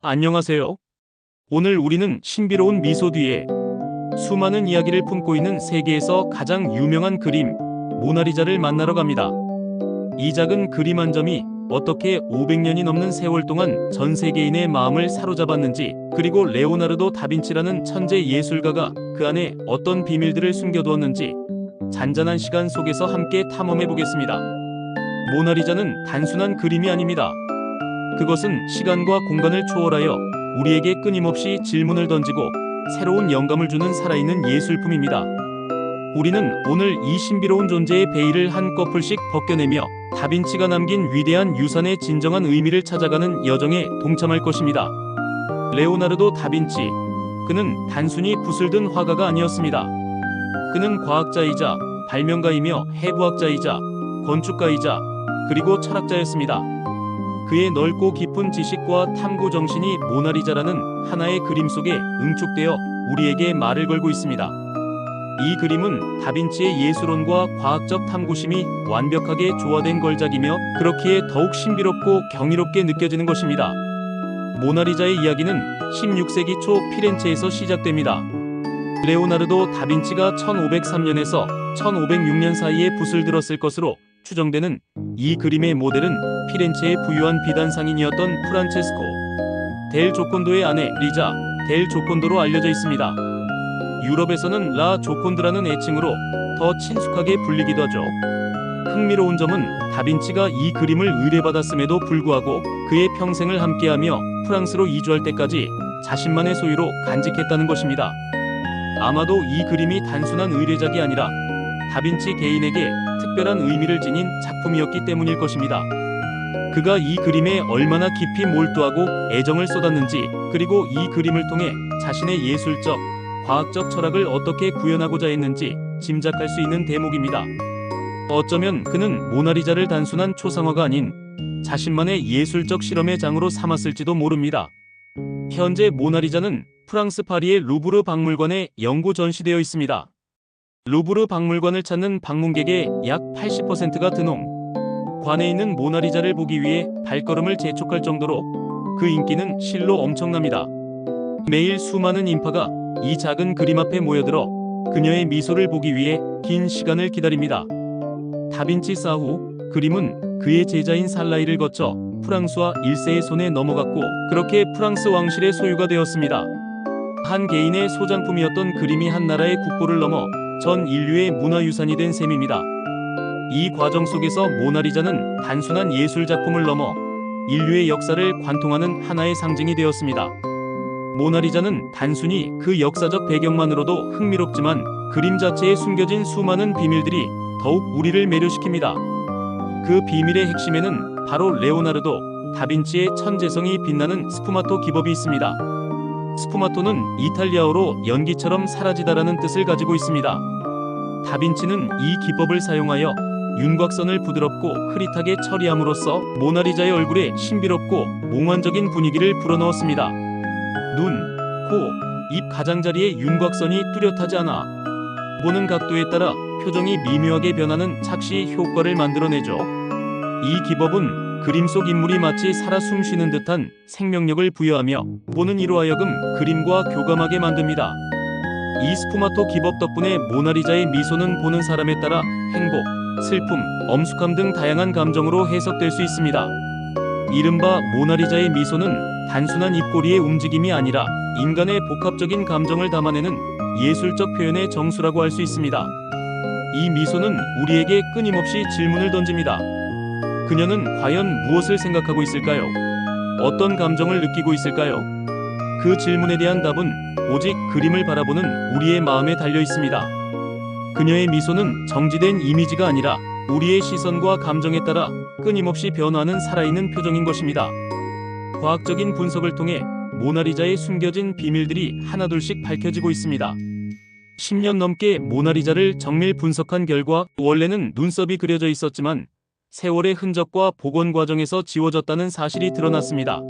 안녕하세요. 오늘 우리는 신비로운 미소 뒤에 수많은 이야기를 품고 있는 세계에서 가장 유명한 그림, 모나리자를 만나러 갑니다. 이 작은 그림 한 점이 어떻게 500년이 넘는 세월 동안 전 세계인의 마음을 사로잡았는지, 그리고 레오나르도 다빈치라는 천재 예술가가 그 안에 어떤 비밀들을 숨겨두었는지 잔잔한 시간 속에서 함께 탐험해 보겠습니다. 모나리자는 단순한 그림이 아닙니다. 그것은 시간과 공간을 초월하여 우리에게 끊임없이 질문을 던지고 새로운 영감을 주는 살아있는 예술품입니다. 우리는 오늘 이 신비로운 존재의 베일을 한꺼풀씩 벗겨내며 다빈치가 남긴 위대한 유산의 진정한 의미를 찾아가는 여정에 동참할 것입니다. 레오나르도 다빈치, 그는 단순히 붓을 든 화가가 아니었습니다. 그는 과학자이자 발명가이며 해부학자이자 건축가이자 그리고 철학자였습니다. 그의 넓고 깊은 지식과 탐구 정신이 모나리자라는 하나의 그림 속에 응축되어 우리에게 말을 걸고 있습니다. 이 그림은 다빈치의 예술론과 과학적 탐구심이 완벽하게 조화된 걸작이며 그렇기에 더욱 신비롭고 경이롭게 느껴지는 것입니다. 모나리자의 이야기는 16세기 초 피렌체에서 시작됩니다. 레오나르도 다빈치가 1503년에서 1506년 사이에 붓을 들었을 것으로 추정되는 이 그림의 모델은 피렌체의 부유한 비단상인이었던 프란체스코 델 조콘도의 아내 리자 델 조콘도로 알려져 있습니다. 유럽에서는 라 조콘드라는 애칭으로 더 친숙하게 불리기도 하죠. 흥미로운 점은 다빈치가 이 그림을 의뢰받았음에도 불구하고 그의 평생을 함께하며 프랑스로 이주할 때까지 자신만의 소유로 간직했다는 것입니다. 아마도 이 그림이 단순한 의뢰작이 아니라 다빈치 개인에게 특별한 의미를 지닌 작품이었기 때문일 것입니다. 그가 이 그림에 얼마나 깊이 몰두하고 애정을 쏟았는지, 그리고 이 그림을 통해 자신의 예술적, 과학적 철학을 어떻게 구현하고자 했는지 짐작할 수 있는 대목입니다. 어쩌면 그는 모나리자를 단순한 초상화가 아닌 자신만의 예술적 실험의 장으로 삼았을지도 모릅니다. 현재 모나리자는 프랑스 파리의 루브르 박물관에 영구 전시되어 있습니다. 루브르 박물관을 찾는 방문객의 약 80%가 드농. 관에 있는 모나리자를 보기 위해 발걸음을 재촉할 정도로 그 인기는 실로 엄청납니다. 매일 수많은 인파가 이 작은 그림 앞에 모여들어 그녀의 미소를 보기 위해 긴 시간을 기다립니다. 다빈치 사후 그림은 그의 제자인 살라이를 거쳐 프랑스와 1세의 손에 넘어갔고 그렇게 프랑스 왕실의 소유가 되었습니다. 한 개인의 소장품이었던 그림이 한 나라의 국보를 넘어 전 인류의 문화유산이 된 셈입니다. 이 과정 속에서 모나리자는 단순한 예술작품을 넘어 인류의 역사를 관통하는 하나의 상징이 되었습니다. 모나리자는 단순히 그 역사적 배경만으로도 흥미롭지만 그림 자체에 숨겨진 수많은 비밀들이 더욱 우리를 매료시킵니다. 그 비밀의 핵심에는 바로 레오나르도 다빈치의 천재성이 빛나는 스푸마토 기법이 있습니다. 스푸마토는 이탈리아어로 연기처럼 사라지다라는 뜻을 가지고 있습니다. 다빈치는 이 기법을 사용하여 윤곽선을 부드럽고 흐릿하게 처리함으로써 모나리자의 얼굴에 신비롭고 몽환적인 분위기를 불어넣었습니다. 눈, 코, 입 가장자리의 윤곽선이 뚜렷하지 않아 보는 각도에 따라 표정이 미묘하게 변하는 착시 효과를 만들어내죠. 이 기법은 그림 속 인물이 마치 살아 숨쉬는 듯한 생명력을 부여하며 보는 이로 하여금 그림과 교감하게 만듭니다. 이 스푸마토 기법 덕분에 모나리자의 미소는 보는 사람에 따라 행복, 슬픔, 엄숙함 등 다양한 감정으로 해석될 수 있습니다. 이른바 모나리자의 미소는 단순한 입꼬리의 움직임이 아니라 인간의 복합적인 감정을 담아내는 예술적 표현의 정수라고 할 수 있습니다. 이 미소는 우리에게 끊임없이 질문을 던집니다. 그녀는 과연 무엇을 생각하고 있을까요? 어떤 감정을 느끼고 있을까요? 그 질문에 대한 답은 오직 그림을 바라보는 우리의 마음에 달려 있습니다. 그녀의 미소는 정지된 이미지가 아니라 우리의 시선과 감정에 따라 끊임없이 변화하는 살아있는 표정인 것입니다. 과학적인 분석을 통해 모나리자의 숨겨진 비밀들이 하나둘씩 밝혀지고 있습니다. 10년 넘게 모나리자를 정밀 분석한 결과 원래는 눈썹이 그려져 있었지만 세월의 흔적과 복원 과정에서 지워졌다는 사실이 드러났습니다.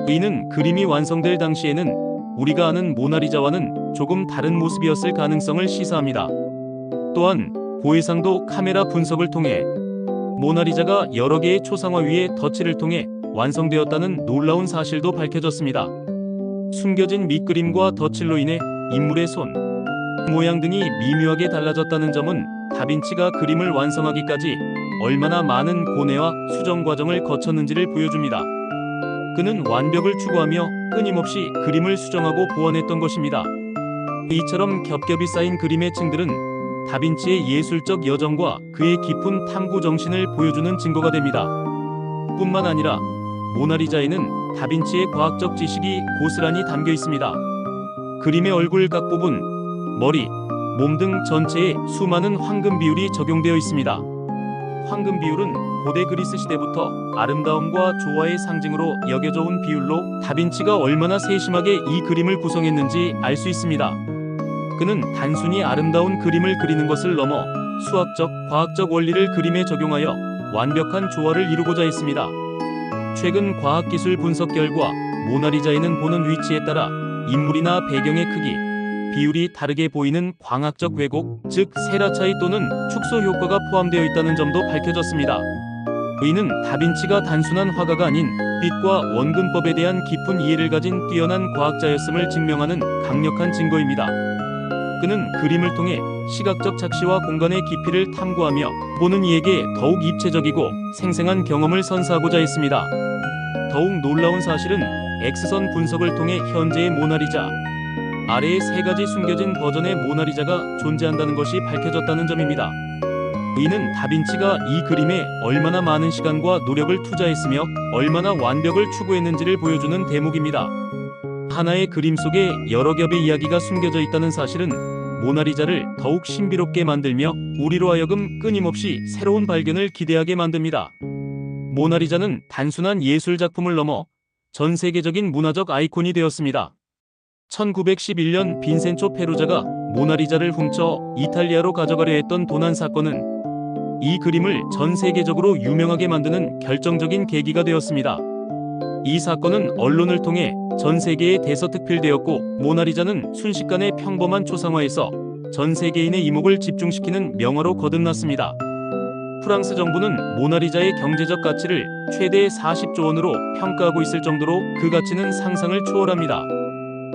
이는 그림이 완성될 당시에는 우리가 아는 모나리자와는 조금 다른 모습이었을 가능성을 시사합니다. 또한 고해상도 카메라 분석을 통해 모나리자가 여러 개의 초상화 위에 덧칠을 통해 완성되었다는 놀라운 사실도 밝혀졌습니다. 숨겨진 밑그림과 덧칠로 인해 인물의 손, 모양 등이 미묘하게 달라졌다는 점은 다빈치가 그림을 완성하기까지 얼마나 많은 고뇌와 수정 과정을 거쳤는지를 보여줍니다. 그는 완벽을 추구하며 끊임없이 그림을 수정하고 보완했던 것입니다. 이처럼 겹겹이 쌓인 그림의 층들은 다빈치의 예술적 여정과 그의 깊은 탐구 정신을 보여주는 증거가 됩니다. 뿐만 아니라 모나리자에는 다빈치의 과학적 지식이 고스란히 담겨 있습니다. 그림의 얼굴 각 부분, 머리, 몸 등 전체에 수많은 황금 비율이 적용되어 있습니다. 황금 비율은 고대 그리스 시대부터 아름다움과 조화의 상징으로 여겨져 온 비율로 다빈치가 얼마나 세심하게 이 그림을 구성했는지 알 수 있습니다. 그는 단순히 아름다운 그림을 그리는 것을 넘어 수학적, 과학적 원리를 그림에 적용하여 완벽한 조화를 이루고자 했습니다. 최근 과학기술 분석 결과 모나리자에는 보는 위치에 따라 인물이나 배경의 크기, 비율이 다르게 보이는 광학적 왜곡, 즉 세라 차이 또는 축소 효과가 포함되어 있다는 점도 밝혀졌습니다. 이는 다빈치가 단순한 화가가 아닌 빛과 원근법에 대한 깊은 이해를 가진 뛰어난 과학자였음을 증명하는 강력한 증거입니다. 그는 그림을 통해 시각적 착시와 공간의 깊이를 탐구하며 보는 이에게 더욱 입체적이고 생생한 경험을 선사하고자 했습니다. 더욱 놀라운 사실은 X선 분석을 통해 현재의 모나리자, 아래의 세 가지 숨겨진 버전의 모나리자가 존재한다는 것이 밝혀졌다는 점입니다. 이는 다빈치가 이 그림에 얼마나 많은 시간과 노력을 투자했으며 얼마나 완벽을 추구했는지를 보여주는 대목입니다. 하나의 그림 속에 여러 겹의 이야기가 숨겨져 있다는 사실은 모나리자를 더욱 신비롭게 만들며 우리로 하여금 끊임없이 새로운 발견을 기대하게 만듭니다. 모나리자는 단순한 예술 작품을 넘어 전 세계적인 문화적 아이콘이 되었습니다. 1911년 빈센초 페루자가 모나리자를 훔쳐 이탈리아로 가져가려 했던 도난 사건은 이 그림을 전 세계적으로 유명하게 만드는 결정적인 계기가 되었습니다. 이 사건은 언론을 통해 전 세계에 대서특필되었고 모나리자는 순식간에 평범한 초상화에서 전 세계인의 이목을 집중시키는 명화로 거듭났습니다. 프랑스 정부는 모나리자의 경제적 가치를 최대 40조 원으로 평가하고 있을 정도로 그 가치는 상상을 초월합니다.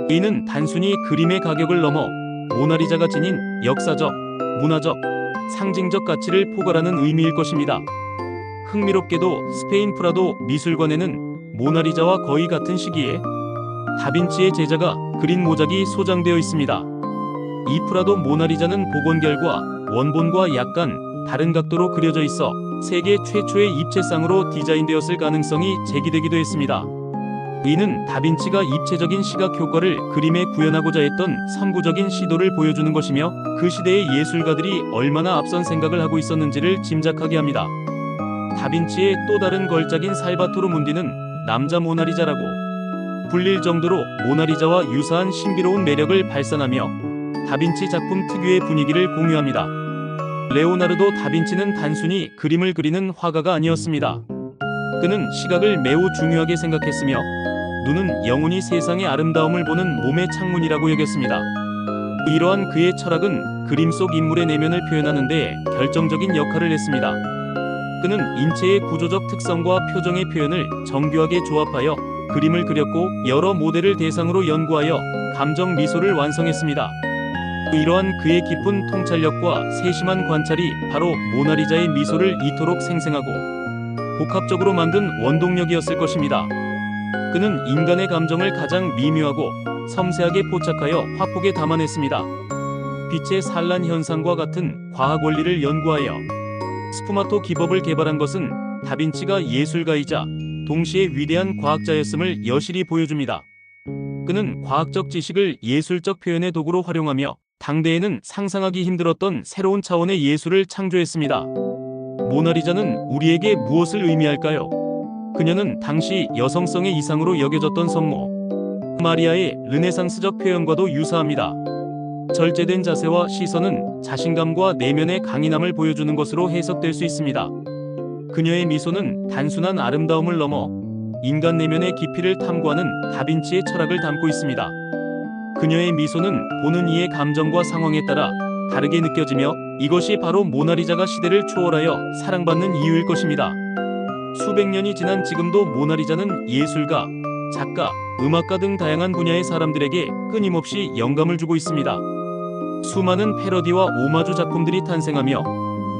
이는 단순히 그림의 가격을 넘어 모나리자가 지닌 역사적, 문화적, 상징적 가치를 포괄하는 의미일 것입니다. 흥미롭게도 스페인 프라도 미술관에는 모나리자와 거의 같은 시기에 다빈치의 제자가 그린 모작이 소장되어 있습니다. 이 프라도 모나리자는 복원 결과 원본과 약간 다른 각도로 그려져 있어 세계 최초의 입체상으로 디자인되었을 가능성이 제기되기도 했습니다. 이는 다빈치가 입체적인 시각 효과를 그림에 구현하고자 했던 선구적인 시도를 보여주는 것이며 그 시대의 예술가들이 얼마나 앞선 생각을 하고 있었는지를 짐작하게 합니다. 다빈치의 또 다른 걸작인 살바토르 문디는 남자 모나리자라고 불릴 정도로 모나리자와 유사한 신비로운 매력을 발산하며 다빈치 작품 특유의 분위기를 공유합니다. 레오나르도 다빈치는 단순히 그림을 그리는 화가가 아니었습니다. 그는 시각을 매우 중요하게 생각했으며 눈은 영원히 세상의 아름다움을 보는 몸의 창문이라고 여겼습니다. 이러한 그의 철학은 그림 속 인물의 내면을 표현하는 데 결정적인 역할을 했습니다. 그는 인체의 구조적 특성과 표정의 표현을 정교하게 조합하여 그림을 그렸고 여러 모델을 대상으로 연구하여 감정 미소를 완성했습니다. 이러한 그의 깊은 통찰력과 세심한 관찰이 바로 모나리자의 미소를 이토록 생생하고 복합적으로 만든 원동력이었을 것입니다. 그는 인간의 감정을 가장 미묘하고 섬세하게 포착하여 화폭에 담아냈습니다. 빛의 산란 현상과 같은 과학 원리를 연구하여 스푸마토 기법을 개발한 것은 다빈치가 예술가이자 동시에 위대한 과학자였음을 여실히 보여줍니다. 그는 과학적 지식을 예술적 표현의 도구로 활용하며 당대에는 상상하기 힘들었던 새로운 차원의 예술을 창조했습니다. 모나리자는 우리에게 무엇을 의미할까요? 그녀는 당시 여성성의 이상으로 여겨졌던 성모 마리아의 르네상스적 표현과도 유사합니다. 절제된 자세와 시선은 자신감과 내면의 강인함을 보여주는 것으로 해석될 수 있습니다. 그녀의 미소는 단순한 아름다움을 넘어 인간 내면의 깊이를 탐구하는 다빈치의 철학을 담고 있습니다. 그녀의 미소는 보는 이의 감정과 상황에 따라 다르게 느껴지며 이것이 바로 모나리자가 시대를 초월하여 사랑받는 이유일 것입니다. 수백 년이 지난 지금도 모나리자는 예술가, 작가, 음악가 등 다양한 분야의 사람들에게 끊임없이 영감을 주고 있습니다. 수많은 패러디와 오마주 작품들이 탄생하며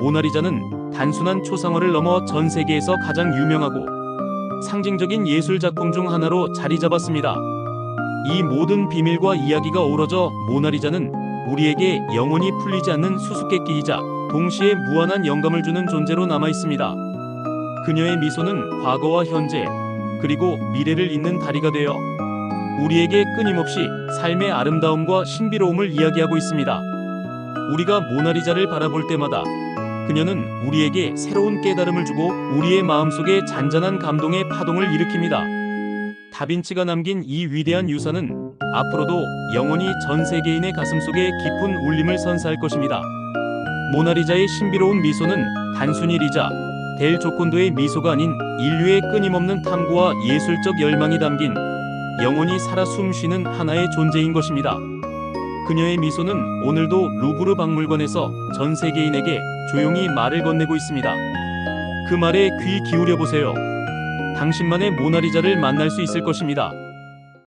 모나리자는 단순한 초상화를 넘어 전 세계에서 가장 유명하고 상징적인 예술 작품 중 하나로 자리 잡았습니다. 이 모든 비밀과 이야기가 어우러져 모나리자는 우리에게 영원히 풀리지 않는 수수께끼이자 동시에 무한한 영감을 주는 존재로 남아 있습니다. 그녀의 미소는 과거와 현재, 그리고 미래를 잇는 다리가 되어 우리에게 끊임없이 삶의 아름다움과 신비로움을 이야기하고 있습니다. 우리가 모나리자를 바라볼 때마다 그녀는 우리에게 새로운 깨달음을 주고 우리의 마음속에 잔잔한 감동의 파동을 일으킵니다. 다빈치가 남긴 이 위대한 유산은 앞으로도 영원히 전 세계인의 가슴속에 깊은 울림을 선사할 것입니다. 모나리자의 신비로운 미소는 단순히 리자 델 조콘도의 미소가 아닌 인류의 끊임없는 탐구와 예술적 열망이 담긴 영원히 살아 숨쉬는 하나의 존재인 것입니다. 그녀의 미소는 오늘도 루브르 박물관에서 전 세계인에게 조용히 말을 건네고 있습니다. 그 말에 귀 기울여 보세요. 당신만의 모나리자를 만날 수 있을 것입니다.